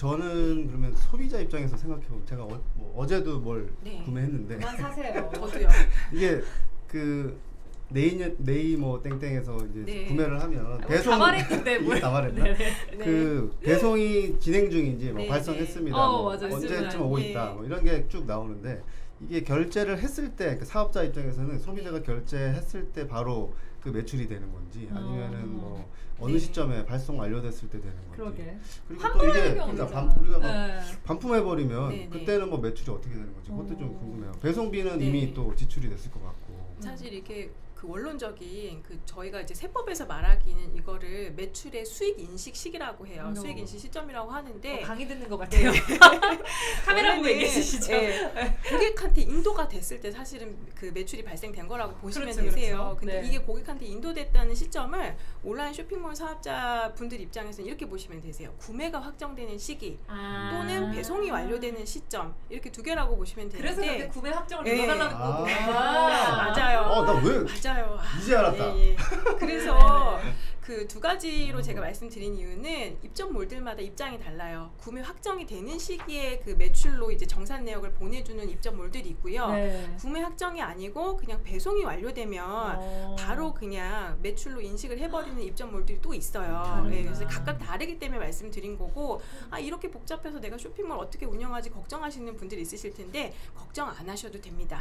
저는 그러면 소비자 입장에서 생각해보면 제가 어제도 뭘 구매했는데 그만 사세요. 저도요. 이게 그 네이 뭐 땡땡에서 이제 구매를 하면 배송 다 말했는데 뭘? 다 말했나? 그 배송이 진행 중인지 뭐 네, 발송했습니다. 네. 뭐 맞아요. 언제쯤 오고 있다. 뭐 이런 게 쭉 나오는데 이게 결제를 했을 때 그 사업자 입장에서는 소비자가 결제했을 때 바로 그 매출이 되는 건지 아니면은 뭐 어느 시점에 발송 완료됐을 때 되는 건지. 그러게. 그리고 또 환불하는 이게 경우도 그러니까 우리가 막 네. 반품해버리면 네, 네. 그때는 뭐 매출이 어떻게 되는 건지 그것도 좀 궁금해요. 배송비는 네. 이미 또 지출이 됐을 것 같고. 사실 이게 그 원론적인 그 저희가 이제 세법에서 말하기는 이거를 매출의 수익 인식 시기라고 해요. 수익 인식 시점이라고 하는데 강의 듣는 것 같아요. 카메라 보고 얘기해 주시죠. 고객한테 인도가 됐을 때 사실은 그 매출이 발생된 거라고 보시면 그렇죠, 되세요. 그렇죠. 근데 네. 이게 고객한테 인도됐다는 시점을 온라인 쇼핑몰 사업자 분들 입장에서는 이렇게 보시면 되세요. 구매가 확정되는 시기 또는 배송이 완료되는 시점 이렇게 두 개라고 보시면 되는데 그래서 그렇게 구매 확정을 네. 눌러달라는 아. 거구나. 맞아요. 나 왜 맞아요. 이제 알았다. 예, 예. 그래서 그 두 가지로 제가 말씀드린 이유는 입점몰들마다 입장이 달라요. 구매 확정이 되는 시기에 그 매출로 이제 정산 내역을 보내주는 입점몰들이 있고요. 네. 구매 확정이 아니고 그냥 배송이 완료되면 바로 그냥 매출로 인식을 해버리는 입점몰들이 또 있어요. 예, 그래서 각각 다르기 때문에 말씀드린 거고 이렇게 복잡해서 내가 쇼핑몰 어떻게 운영하지 걱정하시는 분들이 있으실 텐데 걱정 안 하셔도 됩니다.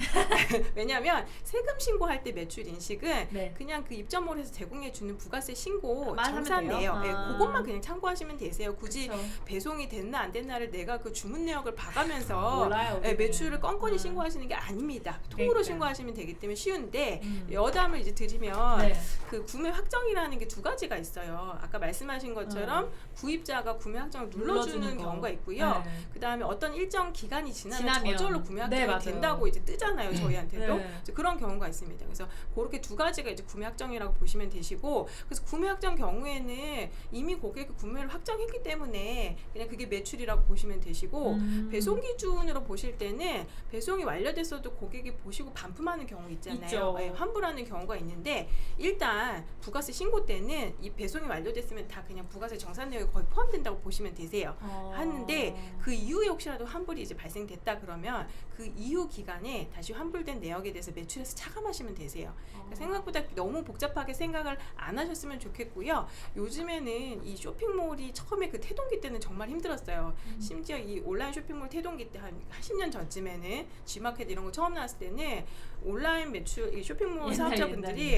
왜냐하면 세금 신고할 때 매출 인식은 네. 그냥 그 입점몰에서 제공해주는 부가세 신고 만 정산 하면 돼요? 내역 그것만 그냥 참고하시면 되세요. 굳이 그쵸. 배송이 됐나 안 됐나를 내가 그 주문 내역을 봐가면서 몰라요, 우리는. 매출을 건건히 신고하시는 게 아닙니다. 통으로 그러니까요. 신고하시면 되기 때문에 쉬운데 여담을 이제 드리면 네. 그 구매 확정이라는 게 두 가지가 있어요. 아까 말씀하신 것처럼 구입자가 구매 확정을 눌러주는 거. 경우가 있고요. 네. 그 다음에 어떤 일정 기간이 지나면 지나면. 저절로 구매 네, 확정이 맞아요. 된다고 이제 뜨잖아요. 저희한테도 네. 이제 그런 경우가 있습니다. 그래서 그렇게 두 가지가 이제 구매 확정이라고 보시면 되시고, 그래서 구매 확정 경우에는 이미 고객이 구매를 확정했기 때문에 그냥 그게 매출이라고 보시면 되시고, 배송 기준으로 보실 때는 배송이 완료됐어도 고객이 보시고 반품하는 경우 있잖아요. 있죠. 예, 환불하는 경우가 있는데 일단 부가세 신고 때는 이 배송이 완료됐으면 다 그냥 부가세 정산 내역에 거의 포함된다고 보시면 되세요. 하는데 그 이후에 혹시라도 환불이 이제 발생됐다 그러면 그 이후 기간에 다시 환불된 내역에 대해서 매출에서 차감하시면 되세요. 그러니까 생각보다 너무 복잡하게 생각을 안 하셨으면 좋겠고요. 요즘에는 이 쇼핑몰이 처음에 그 태동기 때는 정말 힘들었어요. 심지어 이 온라인 쇼핑몰 태동기 때 한 10년 전쯤에는 G마켓 이런 거 처음 나왔을 때는 온라인 매출 이 쇼핑몰 사업자분들이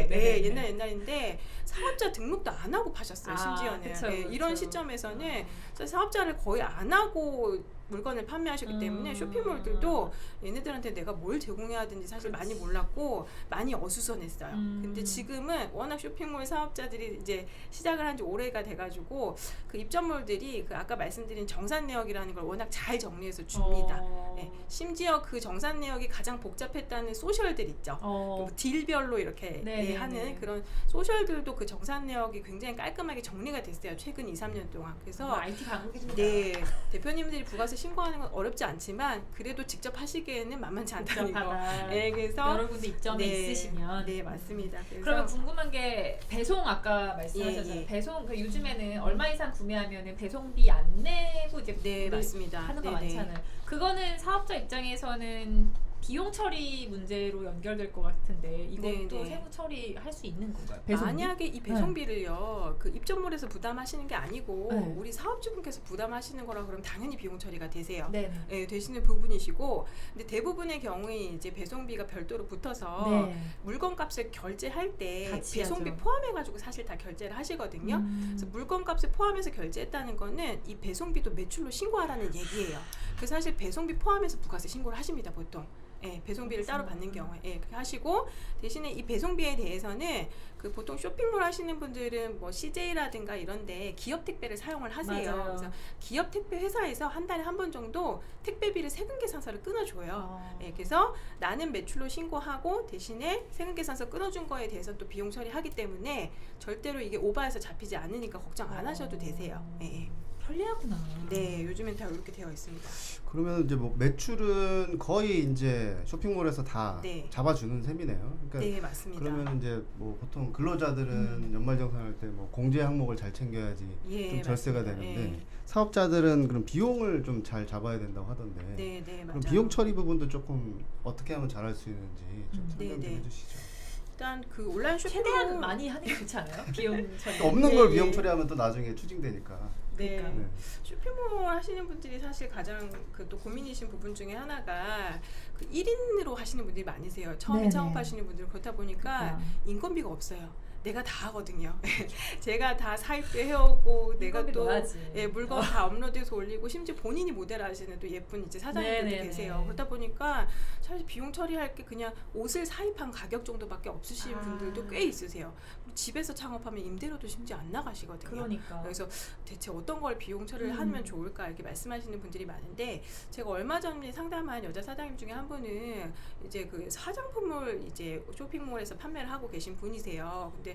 옛날인데 사업자 등록도 안 하고 파셨어요. 심지어는 그쵸, 그쵸. 이런 시점에서는 사업자를 거의 안 하고 물건을 판매하셨기 때문에 쇼핑몰들도 얘네들한테 내가 뭘 제공해야 하는지 사실 많이 몰랐고 많이 어수선했어요. 근데 지금은 워낙 쇼핑몰 사업자들이 이제 시작을 한 지 오래가 돼가지고 그 입점몰들이 그 아까 말씀드린 정산 내역이라는 걸 워낙 잘 정리해서 줍니다. 네. 심지어 그 정산 내역이 가장 복잡했다는 소셜들 있죠. 뭐 딜별로 이렇게 하는 그런 소셜들도 그 정산 내역이 굉장히 깔끔하게 정리가 됐어요. 최근 2, 3년 동안. 그래서 IT 강국입니다. 네, 대표님들이 부가세 신고하는 건 어렵지 않지만 그래도 직접 하시기에는 만만치 않다는 거. 네, 그래서 여러 군데 입점이 있으시면 네, 맞습니다. 그러면 궁금한 게 배송 아까 말씀하셨잖아요. 배송 그 요즘에는 얼마 이상 구매하면은 배송비 안 내고 이제 맞습니다. 하는 거 많잖아요. 그거는 사업자 입장에서는 비용 처리 문제로 연결될 것 같은데 이것도 세무 처리할 수 있는 건가요? 배송비? 만약에 이 배송비를요 그 입점물에서 부담하시는 게 아니고 우리 사업주분께서 부담하시는 거라 그러면 당연히 비용 처리가 되세요. 네, 되시는 부분이시고, 근데 대부분의 경우에 이제 배송비가 별도로 붙어서 물건값을 결제할 때 배송비 포함해가지고 사실 다 결제를 하시거든요. 그래서 물건값을 포함해서 결제했다는 거는 이 배송비도 매출로 신고하라는 얘기예요. 그래서 사실 배송비 포함해서 부가세 신고를 하십니다 보통. 배송비를 따로 받는 경우에 그렇게 하시고, 대신에 이 배송비에 대해서는 그 보통 쇼핑몰 하시는 분들은 뭐 CJ라든가 이런데 기업 택배를 사용을 하세요. 맞아요. 그래서 기업 택배 회사에서 한 달에 한 번 정도 택배비를 세금 계산서를 끊어줘요. 그래서 나는 매출로 신고하고 대신에 세금 계산서 끊어준 거에 대해서 또 비용 처리하기 때문에 절대로 이게 오버해서 잡히지 않으니까 걱정 안 하셔도 되세요. 편리하구나. 네, 요즘엔 다 이렇게 되어 있습니다. 그러면 이제 뭐 매출은 거의 이제 쇼핑몰에서 다 네. 잡아주는 셈이네요. 그러니까 네, 맞습니다. 그러면 이제 뭐 보통 근로자들은 연말정산할 때 뭐 공제 항목을 잘 챙겨야지 예, 좀 절세가 맞습니다. 되는데 예. 사업자들은 그럼 비용을 좀 잘 잡아야 된다고 하던데 네, 네, 그럼 맞아요. 비용 처리 부분도 조금 어떻게 하면 잘할 수 있는지 좀 설명 좀 네, 네. 해주시죠. 일단 그 온라인 쇼핑몰 최대한 많이 하는 게 좋지 않아요? 비용 처리. 그러니까 없는 네, 걸 네. 비용 처리하면 또 나중에 추징되니까. 네. 그러니까. 네. 쇼핑몰 하시는 분들이 사실 가장 그 또 고민이신 부분 중에 하나가 그 1인으로 하시는 분들이 많으세요. 처음에 네네. 창업하시는 분들 그렇다 보니까 그러니까. 인건비가 없어요. 내가 다 하거든요. 제가 다 사입도 해오고 내가 인건비 또 넣어야지. 예, 물건 다 업로드해서 올리고 심지어 본인이 모델 하시는 또 예쁜 이제 사장님들도 네네네. 계세요. 그러다 보니까 사실 비용 처리할 게 그냥 옷을 사입한 가격 정도밖에 없으신 아. 분들도 꽤 있으세요. 그리고 집에서 창업하면 임대료도 심지어 안 나가시거든요. 그러니까. 그래서 대체 어떤 걸 비용 처리를 하면 좋을까 이렇게 말씀하시는 분들이 많은데 제가 얼마 전에 상담한 여자 사장님 중에 한 분은 이제 그 화장품을 이제 쇼핑몰에서 판매를 하고 계신 분이세요. 근데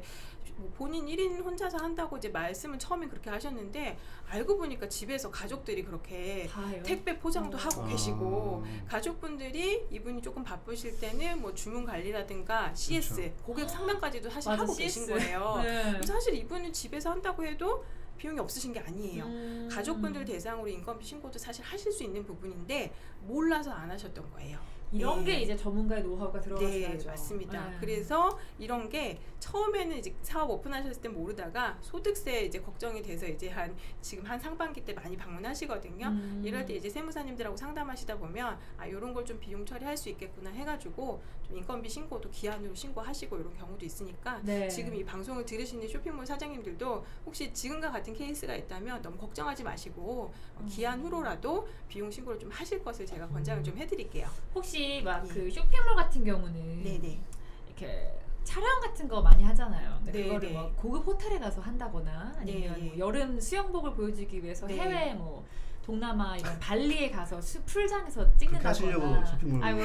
뭐 본인 1인 혼자서 한다고 이제 말씀은 처음엔 그렇게 하셨는데 알고 보니까 집에서 가족들이 그렇게 다 해요? 택배 포장도 하고 아. 계시고 가족분들이 이분이 조금 바쁘실 때는 뭐 주문 관리라든가 CS 그렇죠. 고객 상담까지도 사실 맞아, 하고 CS. 계신 거예요. 네. 사실 이분은 집에서 한다고 해도 비용이 없으신 게 아니에요. 가족분들 대상으로 인건비 신고도 사실 하실 수 있는 부분인데 몰라서 안 하셨던 거예요. 이런 예. 게 이제 전문가의 노하우가 들어가서 네, 나죠. 맞습니다. 네. 그래서 이런 게 처음에는 이제 사업 오픈하셨을 때 모르다가 소득세 이제 걱정이 돼서 이제 지금 한 상반기 때 많이 방문하시거든요. 이럴 때 이제 세무사님들하고 상담하시다 보면 아 이런 걸 좀 비용 처리할 수 있겠구나 해가지고 좀 인건비 신고도 기한으로 신고하시고 이런 경우도 있으니까 네. 지금 이 방송을 들으시는 쇼핑몰 사장님들도 혹시 지금과 같은 케이스가 있다면 너무 걱정하지 마시고 기한 후로라도 비용 신고를 좀 하실 것을 제가 권장을 좀 해드릴게요. 혹시 막 네. 그 쇼핑몰 같은 경우는 네네. 이렇게 촬영 같은 거 많이 하잖아요. 근데 네, 그거를 네. 뭐 고급 호텔에 가서 한다거나 아니면 네, 네. 뭐 여름 수영복을 보여주기 위해서 네. 해외 뭐 동남아 이런 발리에 가서 풀장에서 그렇게 찍는다거나. 하시려고 쇼핑몰 아이고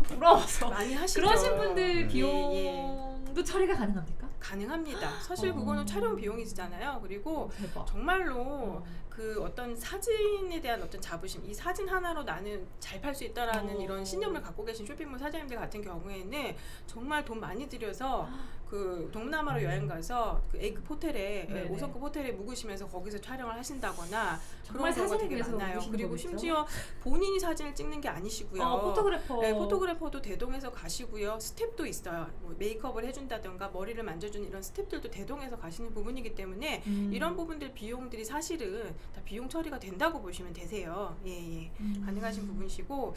부러워서 많이 하시죠. 그러신 분들 네. 비용도 처리가 가능합니까? 가능합니다. 사실 그거는 촬영 비용이잖아요. 그리고 대박. 정말로 그 어떤 사진에 대한 어떤 자부심, 이 사진 하나로 나는 잘 팔 수 있다라는 이런 신념을 갖고 계신 쇼핑몰 사장님들 같은 경우에는 정말 돈 많이 들여서 그 동남아로 여행 가서 그 A급 호텔에 네네. 5성급 호텔에 묵으시면서 거기서 촬영을 하신다거나 정말 그런 경우가 사진을 되게 위해서 많아요. 묵으시는 그리고 거겠죠? 심지어 본인이 사진을 찍는 게 아니시고요. 포토그래퍼. 네, 포토그래퍼도 대동해서 가시고요. 스텝도 있어요. 뭐 메이크업을 해준다던가 머리를 만져주는 이런 스텝들도 대동해서 가시는 부분이기 때문에 이런 부분들 비용들이 사실은 다 비용 처리가 된다고 보시면 되세요. 예, 예. 가능하신 부분이시고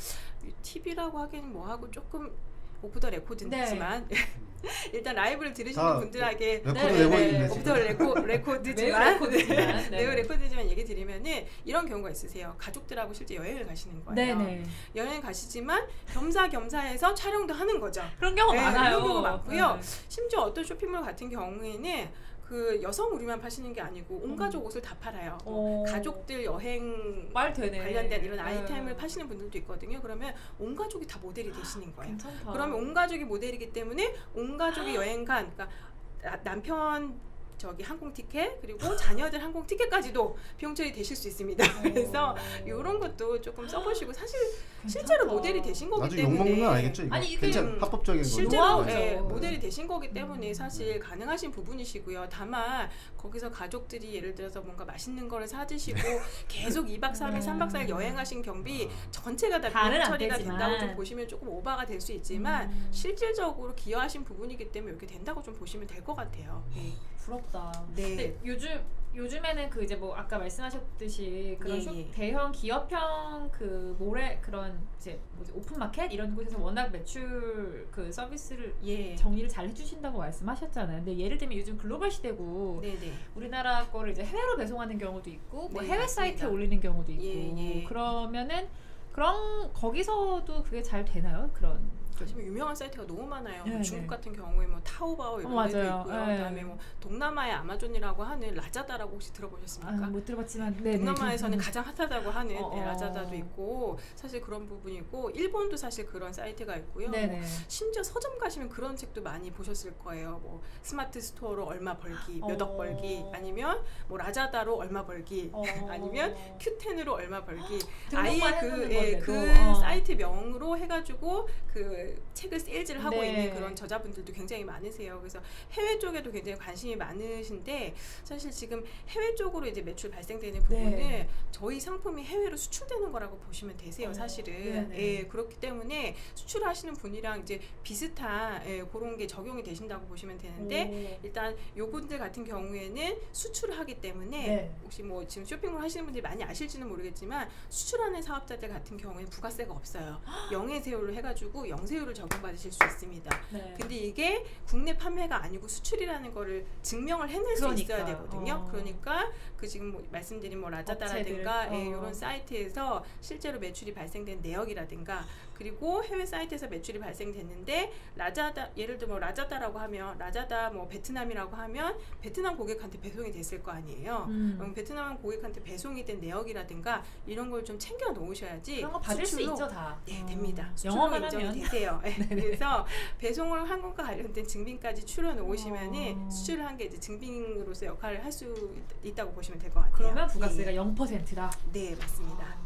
팁이라고 하기는 뭐하고 조금 오프 더 레코드지만 일단 라이브를 들으시는 다 분들에게 레코드 네, 내고 네. 있는데 오프 지금. 더 레코드지만 매우 레코드지만. 네. 매우 레코드지만 얘기 드리면은 이런 경우가 있으세요. 가족들하고 실제 여행을 가시는 거예요. 네네. 여행 가시지만 겸사겸사해서 촬영도 하는 거죠. 그런 경우 네, 많아요. 그런 경우 많고요. 네. 심지어 어떤 쇼핑몰 같은 경우에는 그 여성 의류만 파시는 게 아니고 온 가족 옷을 다 팔아요. 뭐 가족들 여행 말 되네. 관련된 이런 네. 아이템을 파시는 분들도 있거든요. 그러면 온 가족이 다 모델이 되시는 거예요. 괜찮다. 그러면 온 가족이 모델이기 때문에 온 가족이 여행 간 그러니까 남편 저기 항공 티켓 그리고 자녀들 항공 티켓까지도 비용 처리 되실 수 있습니다. 그래서 이런 것도 조금 써보시고 사실 실제로 괜찮다. 모델이 되신 거기 나중에 때문에 욕먹는 건 아니겠죠? 이거? 아니, 이게 합법적인 거죠. 실제로 노하우죠. 예, 네. 모델이 되신 거기 때문에 사실 가능하신 부분이시고요. 다만 거기서 가족들이 예를 들어서 뭔가 맛있는 거를 사드시고 계속 2박 3일, 3박 4일 여행하신 경비 전체가 다 다는 비용 안 처리가 되지만. 된다고 좀 보시면 조금 오바가 될 수 있지만 실질적으로 기여하신 부분이기 때문에 이렇게 된다고 좀 보시면 될 것 같아요. 예. 부럽다. 네. 근데 요즘에는 그 이제 뭐 아까 말씀하셨듯이 그런 예, 예. 대형 기업형 그 모래 그런 이제 뭐지 오픈마켓 이런 곳에서 워낙 매출 그 서비스를 예. 정리를 잘 해주신다고 말씀하셨잖아요. 근데 예를 들면 요즘 글로벌 시대고 네네. 우리나라 거를 이제 해외로 배송하는 경우도 있고 뭐 네, 해외 맞습니다. 사이트에 올리는 경우도 있고 예, 예. 그러면은 그런 거기서도 그게 잘 되나요? 그런 사실 유명한 사이트가 너무 많아요. 네, 중국 네. 같은 경우에 뭐 타오바오 이런 데도 맞아요. 있고요. 네. 그다음에 뭐 동남아의 아마존이라고 하는 라자다라고 혹시 들어보셨습니까? 못 들어봤지만 네네. 동남아에서는 가장 핫하다고 하는 어. 라자다도 있고 사실 그런 부분이고 일본도 사실 그런 사이트가 있고요. 네네. 심지어 서점 가시면 그런 책도 많이 보셨을 거예요. 뭐 스마트 스토어로 얼마 벌기, 몇 억 벌기, 아니면 뭐 라자다로 얼마 벌기, 아니면 Q10으로 얼마 벌기. 아예 그 사이트 명으로 해가지고 그 책을 세일즈를 하고 네. 있는 그런 저자분들도 굉장히 많으세요. 그래서 해외 쪽에도 굉장히 관심이 많으신데 사실 지금 해외 쪽으로 이제 매출 발생되는 부분은 네. 저희 상품이 해외로 수출되는 거라고 보시면 되세요. 사실은. 예, 그렇기 때문에 수출하시는 분이랑 이제 비슷한 그런 게 적용이 되신다고 보시면 되는데 일단 요분들 같은 경우에는 수출을 하기 때문에 혹시 뭐 지금 쇼핑몰 하시는 분들이 많이 아실지는 모르겠지만 수출하는 사업자들 같은 경우에 부가세가 없어요. 영해세율로 해가지고 영세율을 적용받으실 수 있습니다. 근데 이게 국내 판매가 아니고 수출이라는 거를 증명을 해낼 수 있어야 되거든요. 그러니까 그 지금 뭐 말씀드린 뭐 라자다라든가 이런 사이트에서 실제로 매출이 발생된 내역이라든가 그리고 해외 사이트에서 매출이 발생됐는데 라자다 예를 들어 뭐 라자다라고 하면 라자다 뭐 베트남이라고 하면 베트남 고객한테 배송이 됐을 거 아니에요. 그럼 베트남 고객한테 배송이 된 내역이라든가 이런 걸 좀 챙겨 놓으셔야지 그런 거 받을 수 있죠 다. 네, 됩니다. 영어만 인정이 하면 되세요. 그래서 배송을 한 것과 관련된 증빙까지 추려 놓으시면은 수출을 한 게 이제 증빙으로서 역할을 할 수 있다고 보시면 될 것 같아요. 그러면 부가세가 0%다. 네, 맞습니다.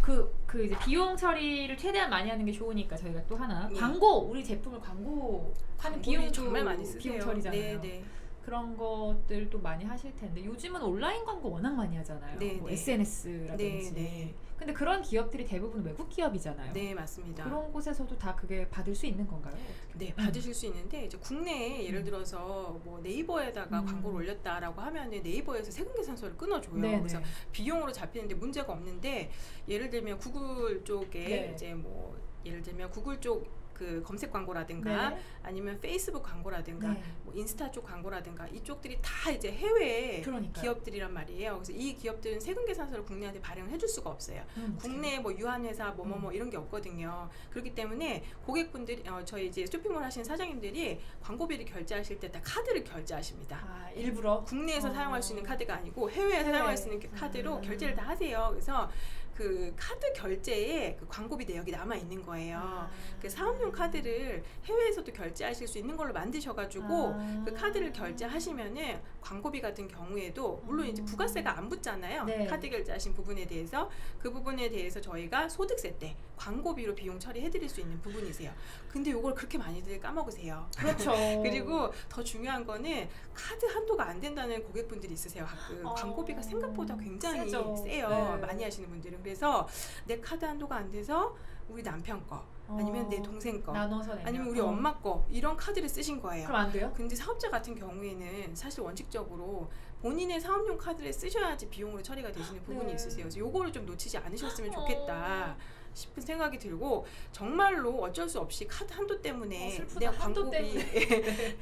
그 이제 비용 처리를 최대한 많이 하는 게 좋으니까 저희가 또 하나 광고 우리 제품을 광고하는 비용도 정말 많이 쓰세요. 비용 처리잖아요. 네. 그런 것들도 많이 하실 텐데 요즘은 온라인 광고 워낙 많이 하잖아요. 뭐 SNS라든지. 근데 그런 기업들이 대부분 외국 기업이잖아요. 네, 맞습니다. 그런 곳에서도 다 그게 받을 수 있는 건가요? 네, 받으실 수 있는데 이제 국내에 예를 들어서 뭐 네이버에다가 광고를 올렸다라고 하면은 네이버에서 세금 계산서를 끊어줘요. 그래서 비용으로 잡히는데 문제가 없는데 예를 들면 구글 쪽에 이제 뭐 예를 들면 구글 쪽 그 검색 광고라든가 아니면 페이스북 광고라든가 뭐 인스타 쪽 광고라든가 이쪽들이 다 이제 해외 기업들이란 말이에요. 그래서 이 기업들은 세금 계산서를 국내한테 발행을 해줄 수가 없어요. 국내에 뭐 유한회사 뭐 이런 게 없거든요. 그렇기 때문에 고객분들이 저희 이제 쇼핑몰 하시는 사장님들이 광고비를 결제하실 때 다 카드를 결제하십니다. 일부러 국내에서 사용할 수 있는 카드가 아니고 해외에서 사용할 수 있는 카드로 결제를 다 하세요. 그래서 그 카드 결제에 그 광고비 내역이 남아 있는 거예요. 그 사업용 카드를 해외에서도 결제하실 수 있는 걸로 만드셔가지고 그 카드를 결제하시면은 광고비 같은 경우에도 물론 이제 부가세가 안 붙잖아요. 카드 결제하신 부분에 대해서 그 부분에 대해서 저희가 소득세 때 광고비로 비용 처리해드릴 수 있는 부분이세요. 근데 이걸 그렇게 많이들 까먹으세요. 그렇죠. 그리고 더 중요한 거는 카드 한도가 안 된다는 고객분들이 있으세요. 가끔 광고비가 생각보다 굉장히 세요. 많이 하시는 분들은. 그래서 내 카드 한도가 안 돼서 우리 남편 거 아니면 내 동생 거 나눠서 아니면 우리 엄마 거 이런 카드를 쓰신 거예요. 그럼 안 돼요? 근데 사업자 같은 경우에는 사실 원칙적으로 본인의 사업용 카드를 쓰셔야지 비용으로 처리가 되시는 부분이 있으세요. 그래서 요거를 좀 놓치지 않으셨으면 좋겠다 싶은 생각이 들고 정말로 어쩔 수 없이 카드 한도 때문에 내가 광고비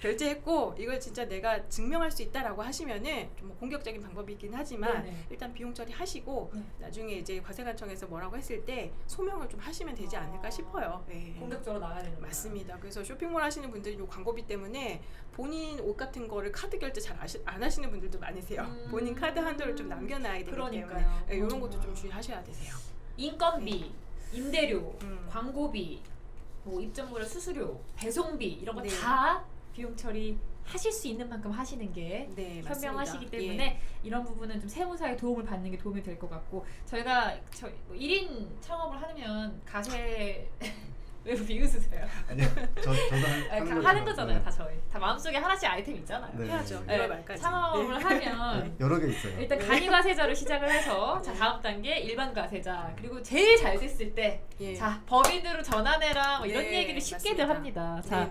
결제했고 이걸 진짜 내가 증명할 수 있다라고 하시면은 좀 뭐 공격적인 방법이긴 하지만 일단 비용 처리하시고 나중에 이제 과세관청에서 뭐라고 했을 때 소명을 좀 하시면 되지 않을까 싶어요. 공격적으로 나가야 되는 거예요. 맞습니다. 그래서 쇼핑몰 하시는 분들이 요 광고비 때문에 본인 옷 같은 거를 카드 결제 잘 안 하시는 분들도 많으세요. 본인 카드 한도를 좀 남겨놔야 되기 때문에 이런 것도 좀 주의하셔야 되세요. 인건비, 임대료, 광고비, 뭐 입점물의 수수료, 배송비 이런 거 다 비용 처리 하실 수 있는 만큼 하시는 게 현명하시기 때문에 이런 부분은 좀 세무사의 도움을 받는 게 도움이 될 것 같고 저희가 뭐 1인 창업을 하면 가세 왜 비웃으세요? 아니요, 저도 하는 거잖아요. 다 저희 다 마음속에 하나씩 아이템 있잖아요. 해야죠. 1월 말까지. 창업을 하면 여러 개 있어요. 일단 간이과세자로 시작을 해서 자 다음 단계 일반과세자 그리고 제일 잘 됐을 때 자 법인으로 전환해라 뭐 이런 얘기를 쉽게들 합니다. 자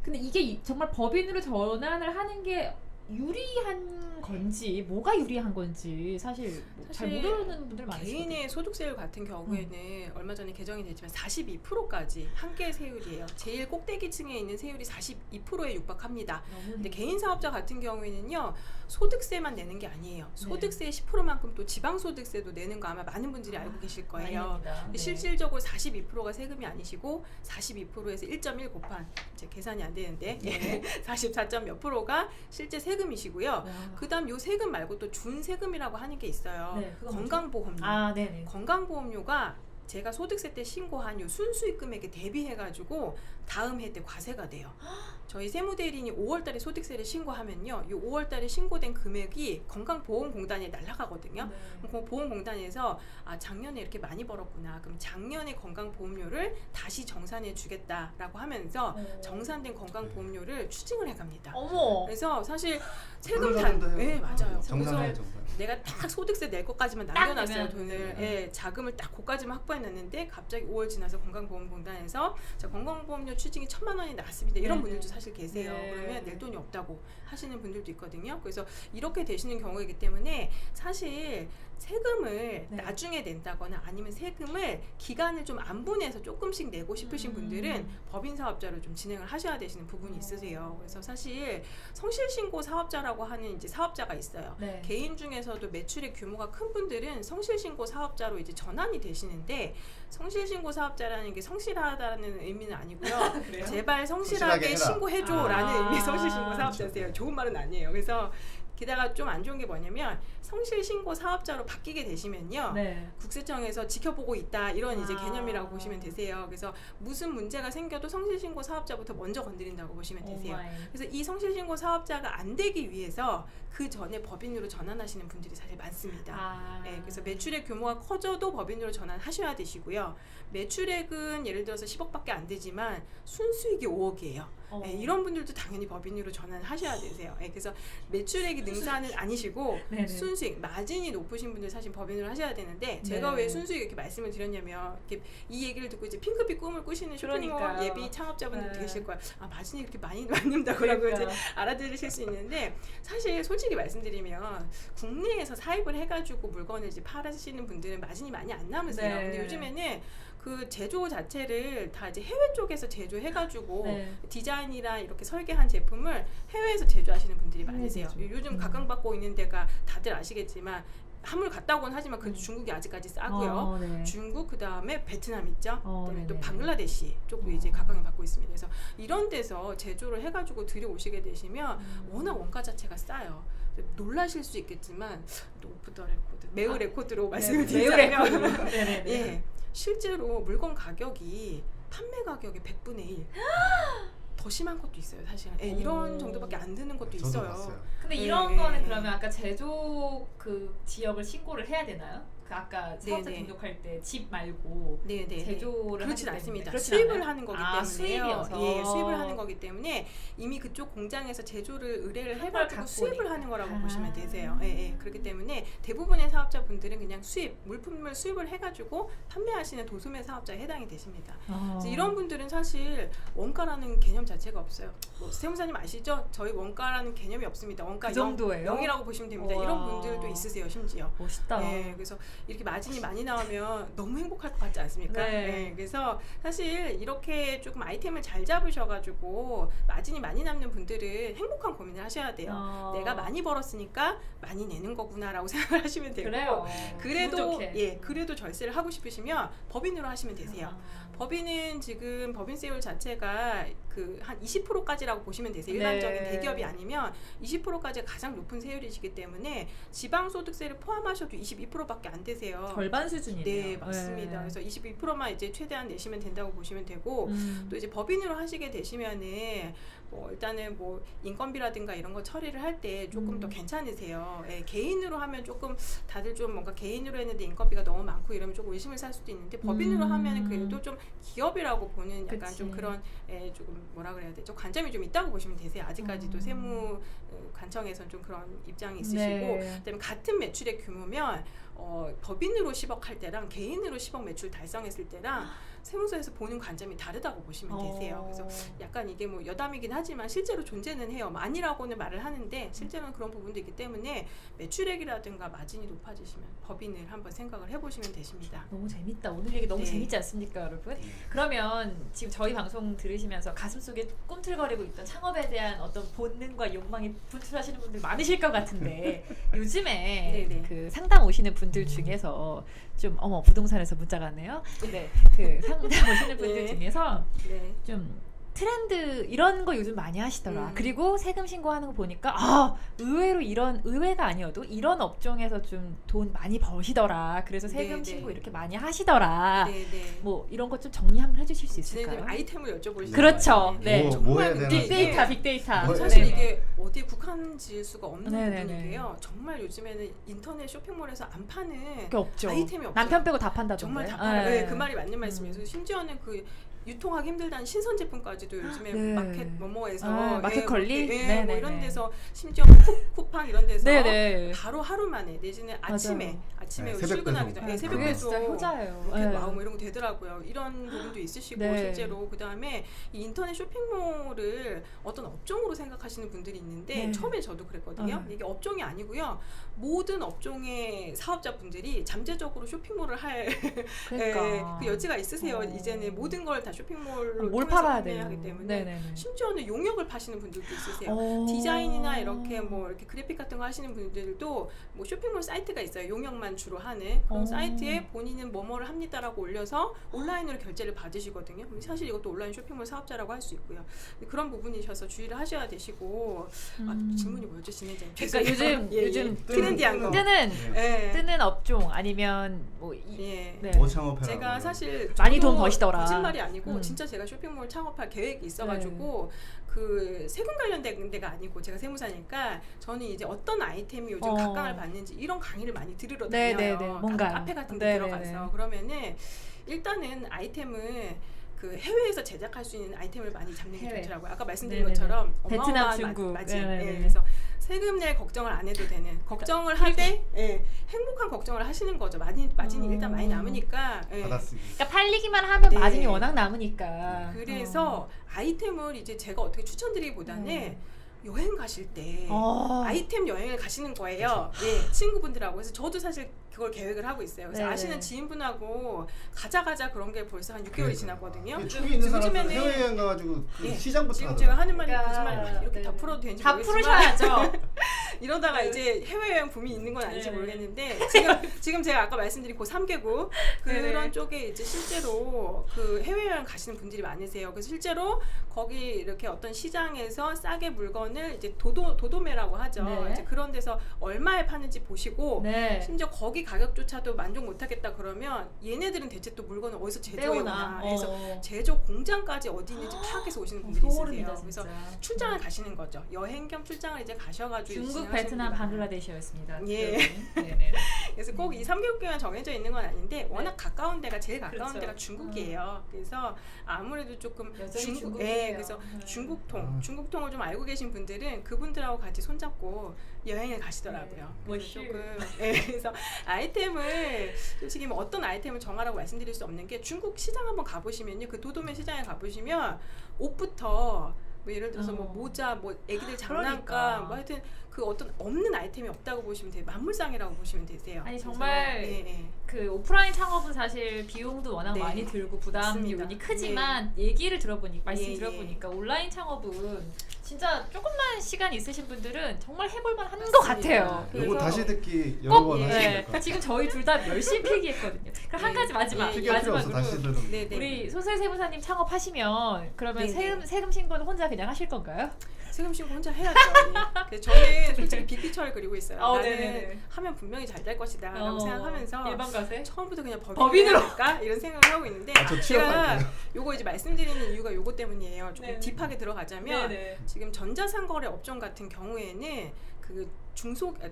근데 이게 정말 법인으로 전환을 하는 게 유리한 건지 뭐가 유리한 건지 사실 잘 모르는 분들 많으시거든요. 개인의 소득세율 같은 경우에는 얼마 전에 개정이 됐지만 42%까지 한계 세율이에요. 제일 꼭대기층에 있는 세율이 42%에 육박합니다. 근데 개인 사업자 같은 경우에는요. 소득세만 내는 게 아니에요. 소득세의 10%만큼 또 지방소득세도 내는 거 아마 많은 분들이 알고 계실 거예요. 실질적으로 42%가 세금이 아니시고 42%에서 1.1 곱한 이제 계산이 안 되는데 44점 몇 프로가 실제 세금 세금이시고요. 그다음 요 세금 말고 또 준세금이라고 하는 게 있어요. 네, 건강보험료. 네네. 건강보험료가 제가 소득세 때 신고한 요 순수익 금액에 대비해가지고 다음 해 때 과세가 돼요. 저희 세무대리인이 5월달에 소득세를 신고하면요, 이 5월달에 신고된 금액이 건강보험공단에 날아가거든요. 네. 그럼 보험공단에서 작년에 이렇게 많이 벌었구나. 그럼 작년에 건강보험료를 다시 정산해 주겠다라고 하면서 정산된 건강보험료를 추징을 해갑니다. 어머. 그래서 사실 세금 그런 네, 맞아요. 정산해요, 그래서 정산. 내가 딱 소득세 낼 것까지만 딱 남겨놨어요. 내면, 돈을. 네. 예, 자금을 딱 그까지만 확보해놨는데 갑자기 5월 지나서 건강보험공단에서 건강보험료 추징이 1,000만 원이 나왔습니다. 이런 네. 분들도 사실 계세요. 네. 그러면 낼 돈이 없다고 하시는 분들도 있거든요. 그래서 이렇게 되시는 경우이기 때문에 사실 세금을 네. 나중에 낸다거나 아니면 세금을 기간을 좀 안분해서 조금씩 내고 싶으신 분들은 법인 사업자로 좀 진행을 하셔야 되시는 부분이 있으세요. 그래서 사실 성실신고 사업자라고 하는 이제 사업자가 있어요. 네. 개인 중에서도 매출의 규모가 큰 분들은 성실신고 사업자로 이제 전환이 되시는데, 성실신고 사업자라는 게 성실하다는 의미는 아니고요. 그래요? 제발 성실하게 성실하게 해라. 신고해줘라는 의미의 성실신고 사업자세요. 좋은 말은 아니에요. 그래서 게다가 좀 안 좋은 게 뭐냐면 성실신고 사업자로 바뀌게 되시면요, 네. 국세청에서 지켜보고 있다 이런 이제 개념이라고 보시면 되세요. 그래서 무슨 문제가 생겨도 성실신고 사업자부터 먼저 건드린다고 보시면 되세요. 그래서 이 성실신고 사업자가 안 되기 위해서 그 전에 법인으로 전환하시는 분들이 사실 많습니다. 네, 그래서 매출의 규모가 커져도 법인으로 전환하셔야 되시고요. 매출액은 예를 들어서 10억밖에 안 되지만 순수익이 5억이에요. 네, 이런 분들도 당연히 법인으로 전환하셔야 되세요. 네, 그래서 매출액이 능사는 아니시고 네네. 순수익, 마진이 높으신 분들 사실 법인으로 하셔야 되는데, 제가 네. 왜 순수익 이렇게 말씀을 드렸냐면, 이렇게 이 얘기를 듣고 이제 핑크빛 꿈을 꾸시는 쇼핑몰 그러니까요. 예비 창업자분들 네. 계실 거예요. 마진이 이렇게 많이 남는다고라고 이제 그러니까요. 알아들으실 수 있는데, 사실 솔직히 말씀드리면 국내에서 사입을 해가지고 물건을 이제 팔으시는 분들은 마진이 많이 안 남으세요. 네. 근데 요즘에는 그 제조 자체를 다 이제 해외 쪽에서 제조해가지고 네. 디자인이랑 이렇게 설계한 제품을 해외에서 제조하시는 분들이 많으세요. 제조. 요즘 각광받고 있는 데가 다들 아시겠지만 한물 갔다고는 하지만 그 중국이 아직까지 싸고요. 네. 중국, 그 다음에 베트남 있죠. 그다음에 또 네네. 방글라데시 쪽도 이제 각광을 받고 있습니다. 그래서 이런 데서 제조를 해가지고 들여오시게 되시면 워낙 원가 자체가 싸요. 놀라실 수 있겠지만 오프 더 레코드, 매우 레코드로 말씀을 매우 드리자면 레코드로. 네네네. 예, 실제로 물건 가격이 판매 가격의 100분의 1 더 심한 것도 있어요. 사실은 이런 정도밖에 안 드는 것도 저도 있어요. 봤어요. 근데 이런 거는 그러면 아까 제조 그 지역을 신고를 해야 되나요? 그 아까 사업자 네네. 등록할 때 집 말고 네네. 제조를 그렇진 하기 않습니다. 때문에. 수입을 않아요? 하는 거기 때문에요. 수입이어서. 예, 수입을 하는 거기 때문에 이미 그쪽 공장에서 제조를 의뢰를 걸 해가지고 갖고 수입을 오니까. 하는 거라고 보시면 되세요. 예, 그렇기 때문에 대부분의 사업자분들은 그냥 물품을 수입을 해가지고 판매하시는 도소매 사업자에 해당이 되십니다. 그래서 이런 분들은 사실 원가라는 개념 자체가 없어요. 뭐 세무사님 아시죠? 저희 원가라는 개념이 없습니다. 원가 그 정도예요? 0이라고 보시면 됩니다. 우와. 이런 분들도 있으세요, 심지어. 멋있다. 네, 그래서 이렇게 마진이 많이 나오면 너무 행복할 것 같지 않습니까? 네. 네, 그래서 사실 이렇게 조금 아이템을 잘 잡으셔가지고 마진이 많이 남는 분들은 행복한 고민을 하셔야 돼요. 내가 많이 벌었으니까 많이 내는 거구나라고 생각을 하시면 되고, 그래요. 그래도 절세를 하고 싶으시면 법인으로 하시면 되세요. 법인은 지금 법인세율 자체가 그 한 20%까지라고 보시면 되세요. 일반적인 네. 대기업이 아니면 20%까지가 가장 높은 세율이시기 때문에 지방소득세를 포함하셔도 22%밖에 안 되세요. 절반 수준이네요. 네, 맞습니다. 그래서 22%만 이제 최대한 내시면 된다고 보시면 되고, 또 이제 법인으로 하시게 되시면은 뭐 일단은 뭐 인건비라든가 이런 거 처리를 할 때 조금 더 괜찮으세요. 예, 개인으로 하면 조금 다들 좀 뭔가 개인으로 했는데 인건비가 너무 많고 이러면 조금 의심을 살 수도 있는데, 법인으로 하면은 그래도 좀 기업이라고 보는 약간 그치. 좀 그런 조금 뭐라 그래야 되죠? 관점이 좀 있다고 보시면 되세요. 아직까지도 세무 관청에서는 좀 그런 입장이 있으시고, 네. 그다음에 같은 매출의 규모면 법인으로 10억 할 때랑 개인으로 10억 매출 달성했을 때랑 세무서에서 보는 관점이 다르다고 보시면 되세요. 그래서 약간 이게 뭐 여담이긴 하지만 실제로 존재는 해요. 아니라고는 말을 하는데 실제로는 그런 부분도 있기 때문에 매출액이라든가 마진이 높아지시면 법인을 한번 생각을 해보시면 되십니다. 너무 재밌다. 오늘 얘기 너무 네. 재밌지 않습니까, 여러분? 그러면 지금 저희 방송 들으시면서 가슴속에 꿈틀거리고 있던 창업에 대한 어떤 본능과 욕망이 분출하시는 분들 많으실 것 같은데 요즘에 네네. 그 상담 오시는 분들 중에서 좀 부동산에서 문자가 왔네요. 네, 그 상담 오시는 분들 네. 중에서 네. 좀 트렌드 이런 거 요즘 많이 하시더라. 그리고 세금 신고하는 거 보니까 의외로 의외가 아니어도 이런 업종에서 좀 돈 많이 버시더라. 그래서 세금 신고 이렇게 많이 하시더라. 뭐 이런 것 좀 정리 한번 해주실 수 있을까요? 아이템을 여쭤보시는 그렇죠. 거예요. 네. 뭐 해야 되나? 빅데이터. 사실 네. 이게 어디에 국한지을 수가 없는 네네네. 부분인데요. 정말 요즘에는 인터넷 쇼핑몰에서 안 파는 그게 없죠. 아이템이 없어요. 남편 빼고 다 판다던데. 정말 다 팔아요. 네, 그 말이 맞는 말씀이에요. 심지어는 그 유통하기 힘들다는 신선 제품까지도 요즘에 네. 마켓 뭐뭐에서 마켓컬리? 뭐 네네네. 이런 데서 심지어 쿠팡 이런 데서 네네. 바로 하루 만에 내지는 아침에 네, 새벽 출근하기 배송. 전에 새벽 그게 배송 진짜 효자예요. 로켓 와우 뭐 이런 거 되더라고요. 이런 부분도 있으시고 네. 실제로 그다음에 이 인터넷 쇼핑몰을 어떤 업종으로 생각하시는 분들이 있는데 네. 처음에 저도 그랬거든요. 이게 업종이 아니고요. 모든 업종의 사업자분들이 잠재적으로 쇼핑몰을 할 그러니까. 그 여지가 있으세요. 이제는 모든 걸 다 쇼핑몰로 뭘 통해서 팔아야 판매하기 돼요. 때문에 네네네. 심지어는 용역을 파시는 분들도 있으세요. 오. 디자인이나 이렇게 뭐 이렇게 그래픽 같은 거 하시는 분들도 뭐 쇼핑몰 사이트가 있어요. 용역만 주로 하는 그런 오. 사이트에 본인은 뭐뭐를 합니다라고 올려서 온라인으로 결제를 받으시거든요. 사실 이것도 온라인 쇼핑몰 사업자라고 할 수 있고요. 그런 부분이셔서 주의를 하셔야 되시고 질문이 뭐였죠, 진행자님? 그러니까 요즘 트렌디한 거. 뜨는 업종 아니면 뭐 뭐 창업해라. 제가 사실 많이 돈 버시더라. 거짓말이 아니고 진짜 제가 쇼핑몰 창업할 계획이 있어가지고 그 세금 관련된 데가 아니고 제가 세무사니까 저는 이제 어떤 아이템이 요즘 각광을 받는지 이런 강의를 많이 들으러 다녀요. 뭔가 카페 같은 데 들어가서 그러면은 일단은 아이템은 그 해외에서 제작할 수 있는 아이템을 많이 잡는 게 좋더라고요. 아까 말씀드린 것처럼 베트남, 중국. 그래서 세금 낼 걱정을 안 해도 되는 걱정을 하되 행복한 걱정을 하시는 거죠. 마진이 일단 많이 남으니까. 받아쓰기. 그러니까 팔리기만 하면 마진이 워낙 남으니까. 그래서 아이템을 이제 제가 어떻게 추천드리기보다는 여행 가실 때 아이템 여행을 가시는 거예요. 친구분들하고. 그래서 저도 사실 그걸 계획을 하고 있어요. 그래서 아시는 지인분하고 가자 그런 게 벌써 한 6개월이 지났거든요. 축이 있는 사람은 해외여행 가가지고 그 시장부터 지금 제가 하는 말이 거짓말 이렇게 다 풀어도 되는지 다 모르겠지만 풀으셔야죠. 이러다가 이제 해외여행 붐이 있는 건 아닌지 모르겠는데 지금 제가 아까 말씀드린 그 3개국 그런 쪽에 이제 실제로 그 해외여행 가시는 분들이 많으세요. 그래서 실제로 거기 이렇게 어떤 시장에서 싸게 물건을 이제 도도매라고 하죠. 이제 그런 데서 얼마에 파는지 보시고 심지어 거기 가격조차도 만족 못하겠다 그러면 얘네들은 대체 또 물건을 어디서 제조해오나 그래서 제조 공장까지 어디 있는지 파악해서 오시는 분들이 있으세요. 그래서 출장을 가시는 거죠. 여행 겸 출장을 이제 가셔가지고 중국, 베트남, 방글라데시였습니다. 그래서 꼭 이 3개국에만 정해져 있는 건 아닌데 워낙 가까운 데가 제일 가까운 데가 중국이에요. 그래서 아무래도 조금 그래서 중국통을 좀 알고 계신 분들은 그분들하고 같이 손잡고 여행을 가시더라고요. 그래서 아이템을 솔직히 뭐 어떤 아이템을 정하라고 말씀드릴 수 없는 게 중국 시장 한번 가보시면요, 그 도도매 시장에 가보시면 옷부터 뭐 예를 들어서 뭐 모자, 뭐 애기들 장난감, 뭐 하여튼 그 어떤 없는 아이템이 없다고 보시면 돼요. 만물상이라고 보시면 되세요. 아니 정말 그 오프라인 창업은 사실 비용도 워낙 많이 들고 부담 요인이 크지만 얘기를 들어보니까 말씀 들어보니까 온라인 창업은 진짜 조금만 시간 있으신 분들은 정말 해볼만 하는 것 같아요. 이거 다시 듣기 여러 번 하시면 될 것 같아요. 지금 저희 둘 다 열심히 필기했거든요. 그럼 한 가지 마지막으로 우리 소설 세무사님 창업하시면 그러면 세금 신고는 혼자 그냥 하실 건가요? 세금 신고 혼자 해야죠. 그래서 저는 솔직히 빅피처를 그리고 있어요. 나는 하면 분명히 잘 될 것이다 라고 생각하면서 일반과세? 처음부터 그냥 법인으로 할까? 이런 생각을 하고 있는데 제가 요거 이제 말씀드리는 이유가 요거 때문이에요. 조금 딥하게 들어가자면 지금 전자상거래 업종 같은 경우에는 그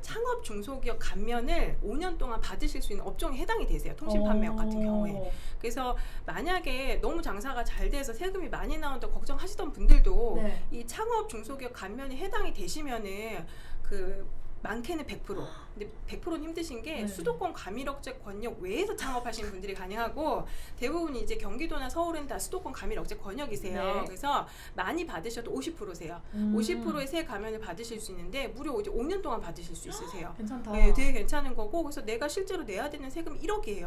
창업 중소기업 감면을 5년 동안 받으실 수 있는 업종에 해당이 되세요. 통신판매업 같은 경우에. 그래서 만약에 너무 장사가 잘 돼서 세금이 많이 나온다고 걱정하시던 분들도 이 창업 중소기업 감면이 해당이 되시면은 그 많게는 100%. 근데 100%는 힘드신 게 수도권 과밀억제 권역 외에서 창업하시는 분들이 가능하고 대부분이 이제 경기도나 서울은 다 수도권 과밀억제 권역이세요. 그래서 많이 받으셔도 50%세요. 50%의 세 감면을 받으실 수 있는데 무려 이제 5년 동안 받으실 수 있으세요. 괜찮다. 되게 괜찮은 거고 그래서 내가 실제로 내야 되는 세금 1억이에요.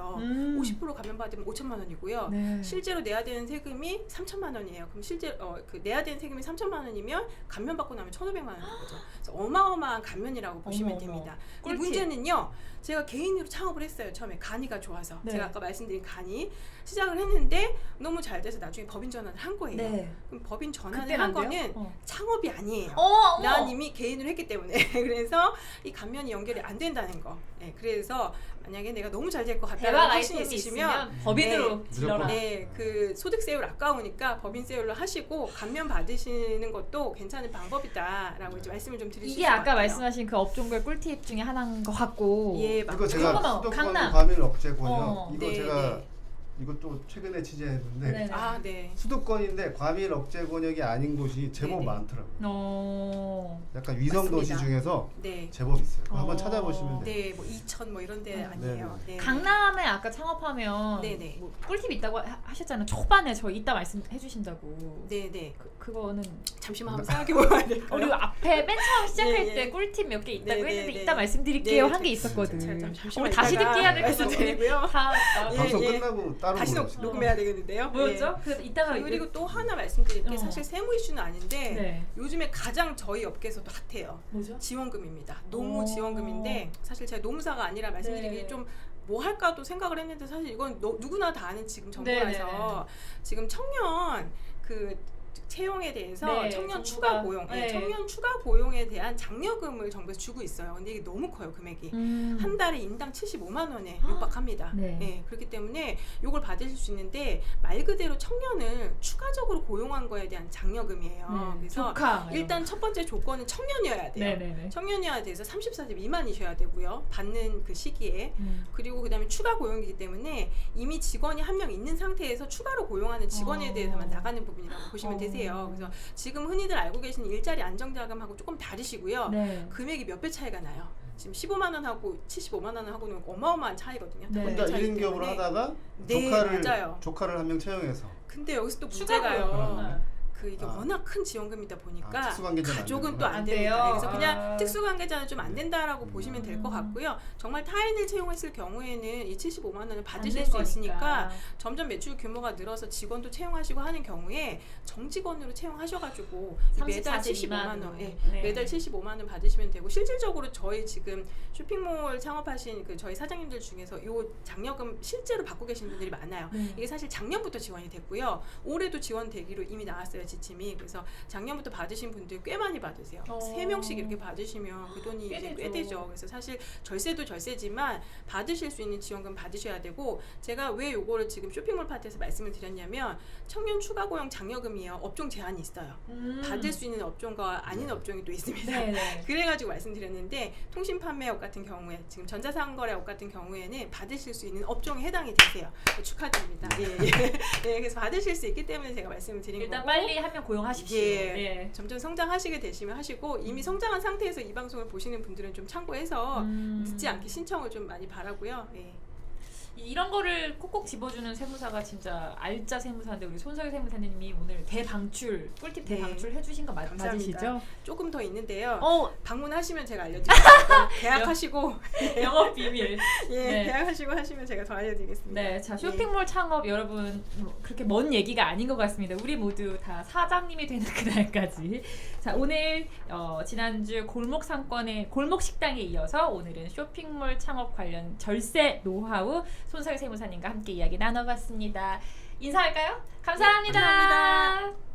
50% 감면 받으면 5천만 원이고요. 실제로 내야 되는 세금이 3천만 원이에요. 그럼 실제로 그 내야 되는 세금이 3천만 원이면 감면 받고 나면 1,500만 원인 거죠. 그래서 어마어마한 감면이라고 보시면 됩니다. 문제는요. 제가 개인으로 창업을 했어요. 처음에 간이가 좋아서. 네. 제가 아까 말씀드린 간이 시작을 했는데 너무 잘 돼서 나중에 법인 전환을 한 거예요. 네. 그럼 법인 전환을 그때는 한 안 돼요? 거는 창업이 아니에요. 어머. 난 이미 개인으로 했기 때문에 그래서 이 감면이 연결이 안 된다는 거. 네, 그래서 만약에 내가 너무 잘 될 것 같다는 대박 확신이 아이템이 있으시면 있으면 법인으로 네. 질러라. 네, 그 소득세율 아까우니까 법인세율로 하시고 감면 받으시는 것도 괜찮은 방법이다라고 이제 말씀을 좀 드릴 수 이게 있을 것 아까 같아요. 말씀하신 그 업종별 꿀팁 중에 하나인 것 같고. 예, 이거 맞아요. 제가 그거만 수도권 강남. 과밀 억제 권역 이거 네, 제가 네. 이것도 최근에 취재했는데 네네. 아, 네. 수도권인데 과밀 억제 권역이 아닌 곳이 제법 네네. 많더라고요. 약간 위성 도시 맞습니다. 중에서 네. 제법 있어요. 어. 한번 찾아보시면 돼요. 네, 뭐 이천 뭐 이런 데 아니에요. 네. 강남에 아까 창업하면 네네. 뭐 꿀팁 있다고 하셨잖아요. 초반에 저 이따 말씀해 주신다고. 네, 네. 그거는 잠시만 한번 생각해 보아야 될 그리고 거예요. 앞에 맨 처음 시작할 네, 때 네. 꿀팁 몇 개 있다고 네, 네, 했는데 네. 이따 말씀드릴게요 네, 한 게 있었거든. 잠시만 우리 다시 이따가 듣기 해야 될 것 같아. 말씀드리고요. 다 예, 방송 예. 끝나고 따로 다시 보내주세요. 녹음해야 되겠는데요. 뭐였죠? 예. 그래서 이따가 그리고 또 하나 말씀드릴 게 어. 사실 세무 이슈는 아닌데 네. 요즘에 가장 저희 업계에서도 핫해요. 뭐죠? 지원금입니다. 노무 오. 지원금인데 사실 제가 노무사가 아니라 말씀드리기 네. 좀 뭐 할까도 생각을 했는데 사실 이건 누구나 다 아는 지금 정보라서 지금 청년 그 채용에 대해서 네, 청년 정부가- 추가 고용, 네. 청년 추가 고용에 대한 장려금을 정부에서 주고 있어요. 근데 이게 너무 커요 금액이. 한 달에 인당 75만 원에 육박합니다. 네. 네, 그렇기 때문에 이걸 받으실 수 있는데 말 그대로 청년을 추가적으로 고용한 거에 대한 장려금이에요. 그래서 조카 일단 첫 번째 조건은 청년이어야 돼요. 네네네. 청년이어야 돼서 34세 미만이셔야 되고요. 받는 그 시기에. 그리고 그다음에 추가 고용이기 때문에 이미 직원이 한 명 있는 상태에서 추가로 고용하는 직원에 대해서만 나가는 부분이라고 보시면 되세요. 그래서 지금 흔히들 알고 계시는 일자리 안정자금하고 조금 다르시고요. 네. 금액이 몇 배 차이가 나요. 지금 15만 원하고 75만 원하고는 어마어마한 차이거든요. 네. 혼자 차이기 1인 기업을 때문에. 하다가 네, 맞아요. 조카를 한 명 채용해서 근데 여기서 또 추가 문제가요. 고용. 그 이게 워낙 큰 지원금이다 보니까 특수관계자는 안 가족은 되는구나. 또 안 안 됩니다. 돼요? 그래서 그냥 아. 특수관계자는 좀 안 된다라고 보시면 될 것 같고요. 정말 타인을 채용했을 경우에는 이 75만 원을 받으실 수 있으니까 점점 매출 규모가 늘어서 직원도 채용하시고 하는 경우에 정직원으로 채용하셔가지고 매달 75만 원, 네. 매달 75만 원 받으시면 되고 실질적으로 저희 지금 쇼핑몰 창업하신 그 저희 사장님들 중에서 요 장려금 실제로 받고 계신 분들이 많아요. 네. 이게 사실 작년부터 지원이 됐고요. 올해도 지원되기로 이미 나왔어요 지침이. 그래서 작년부터 받으신 분들 꽤 많이 받으세요. 3명씩 이렇게 받으시면 그 돈이 이제 꽤 되죠. 그래서 사실 절세도 절세지만 받으실 수 있는 지원금 받으셔야 되고 제가 왜 요거를 지금 쇼핑몰 파트에서 말씀을 드렸냐면 청년 추가 고용 장려금이요. 업종 제한이 있어요. 받을 수 있는 업종과 아닌 업종이 또 있습니다. 네네. 그래가지고 말씀드렸는데 통신 판매업 같은 경우에 지금 전자상거래업 같은 경우에는 받으실 수 있는 업종에 해당이 되세요. 축하드립니다. 예. 그래서 받으실 수 있기 때문에 제가 말씀을 드린 일단 거고 빨리 한 명 고용하십시오. 예. 네. 점점 성장하시게 되시면 하시고 이미 성장한 상태에서 이 방송을 보시는 분들은 좀 참고해서 늦지 않게 신청을 좀 많이 바라고요. 예. 이런 거를 콕콕 집어주는 세무사가 진짜 알짜 세무사인데 우리 손석희 세무사님이 오늘 대방출 꿀팁 네. 대방출 해주신 거 감사합니다. 맞으시죠? 조금 더 있는데요. 방문하시면 제가 알려드리겠습니다. 계약하시고 영업 비밀. 예, 네. 계약하시고 하시면 제가 더 알려드리겠습니다. 네, 자 쇼핑몰 창업 여러분 그렇게 먼 얘기가 아닌 것 같습니다. 우리 모두 다 사장님이 되는 그날까지. 자 오늘 지난주 골목 상권의 골목 식당에 이어서 오늘은 쇼핑몰 창업 관련 절세 노하우 손석희 세무사님과 함께 이야기 나눠봤습니다. 인사할까요? 감사합니다. 네, 감사합니다.